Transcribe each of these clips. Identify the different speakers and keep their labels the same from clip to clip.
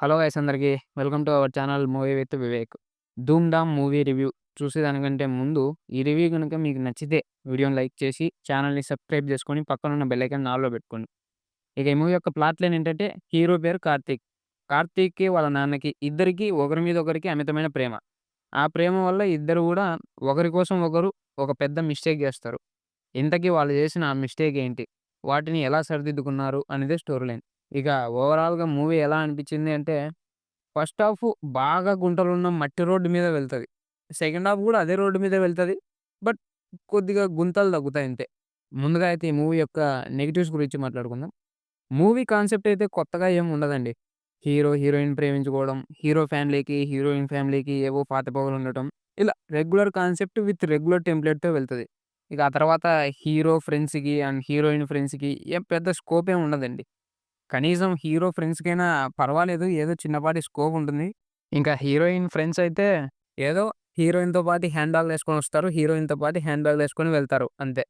Speaker 1: Hello guys అందరికి. Welcome to our channel movie with Vivek. 'Dhoom Dham' movie review చూసేదానికంటే ముందు ఈ review గనుక మీకు నచ్చితే వీడియోని లైక్ చేసి ఛానల్‌ని సబ్స్క్రైబ్ చేసుకొని పక్కనున్న బెల్ ఐకాన్ ఆల్‌లో పెట్టుకోండి. ఇక ఈ మూవీ యొక్క ప్లాట్ లైన్ ఏంటంటే హీరో పేరు కార్తీక్. కార్తీక్‌కి వాళ్ళ నాన్నకి ఇద్దరికీ ఒకరి మీద ఒకరికి అమితమైన ప్రేమ. ఆ ప్రేమ వల్ల ఇద్దరు గూడా ఒకరి కోసం ఒకరు ఒక పెద్ద మిస్టేక్ జేస్తారు. ఇంతకీ వాళ్ళు చేసిన ఆ మిస్టేక్ ఏంటి? వాటిని ఎలా సరిదిద్దుకున్నారు అనేదే స్టోరీ లైన్. ఇక ఓవరాల్‌గా మూవీ ఎలా అనిపించింది అంటే ఫస్ట్ హాఫు బాగా గుంటలున్న మట్టి రోడ్డు మీద వెళ్తది. సెకండ్ హాఫ్ గూడా అదే రోడ్డు మీదే వెళ్తది. బట్ కొద్దిగా గుంతలు తగ్గుతాయి అంతే. ముందుగా అయితే ఈ మూవీ యొక్క నెగెటివ్స్ గురించి మాట్లాడుకుందాం. మూవీ కాన్సెప్ట్ అయితే కొత్తగా ఏమి ఉండదండి. హీరో, హీరోయిన్ ప్రేమించుకోవడం, హీరో ఫ్యామిలీకి, హీరోయిన్ ఫ్యామిలీకి ఏవో పాతపగలుండటం. ఇలా రెగ్యులర్ కాన్సెప్ట్ విత్ రెగ్యులర్ టెంప్లేట్‌తో వెళ్తది. ఇక ఆ తర్వాత హీరో ఫ్రెండ్స్‌కి అండ్ హీరోయిన్ ఫ్రెండ్స్‌కి ఏం పెద్ద స్కోప్ ఏమి ఉండదండి. కనీసం హీరో ఫ్రెండ్స్‌కైనా పర్వాలేదు. ఏదో చిన్నపాటి స్కోప్ ఉంటుంది. ఇంకా హీరోయిన్ ఫ్రెండ్స్ అయితే ఏదో హీరోయిన్‌తో పాటు హ్యాండ్ బ్యాగ్‌లేసుకొనొస్తారు. హీరోయిన్‌తో పాటు హ్యాండ్ బ్యాగ్‌లేసుకొని వెళ్తారు అంతే.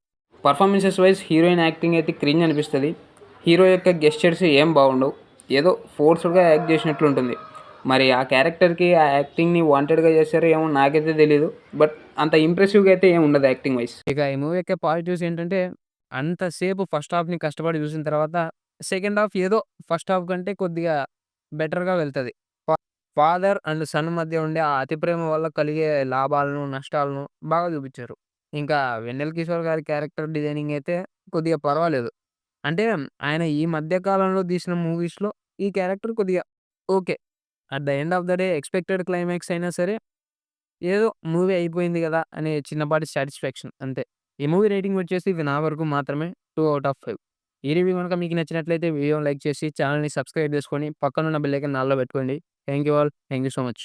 Speaker 1: పర్ఫార్మెన్సెస్ వైస్ హీరోయిన్ యాక్టింగ్ అయితే క్రింజ్ అనిపిస్తది. హీరో యొక్క గెస్చర్స్ ఏం బాగుండవు. ఏదో ఫోర్స్‌డ్‌గా యాక్ట్ చేసినట్లుంటుంది. మరి ఆ క్యారెక్టర్‌కి ఆ యాక్టింగ్‌ని వాంటెడ్‌గా చేశారో ఏమో నాకైతే తెలీదు. బట్ అంత ఇంప్రెసివ్‌గా అయితే ఏమి ఉండదు యాక్టింగ్ వైస్. ఇక ఈ మూవీ యొక్క పాజిటివ్స్ ఏంటంటే అంతసేపు ఫస్ట్ హాఫ్‌ని కష్టపడి చూసిన తర్వాత సెకండ్ హాఫ్ ఏదో ఫస్ట్ హాఫ్ కంటే కొద్దిగా బెటర్‌గా వెళ్తది. ఫా ఫాదర్ అండ్ సన్ మధ్య ఉండే ఆ అతి ప్రేమ వల్ల కలిగే లాభాలను, నష్టాలను బాగా చూపిచ్చారు. ఇంకా 'వెన్నెల కిషోర్' గారి క్యారెక్టర్ డిజైనింగ్ అయితే కొద్దిగా పర్వాలేదు. అంటే ఆయన ఈ మధ్య కాలంలో తీసిన మూవీస్‌లో ఈ క్యారెక్టర్ కొద్దిగా okay. At the end of the day expected climax అయినా సరే ఏదో మూవీ అయిపోయింది గదా! అనే చిన్నపాటి సాటిస్ఫాక్షన్ అంతే. ఈ మూవీ రేటింగ్ వచ్చేసి ఇది నా వరకు మాత్రమే 2/5. ఈ రివ్యూ గనుక మీకు నచ్చినట్లయితే వీడియోని లైక్ చేసి ఛానెల్‌ని సబ్స్క్రైబ్ చేసుకొని పక్కనున్న బెల్ ఐకాన్ ఆల్‌లో పెట్టుకోండి. Thank you all. Thank you so much.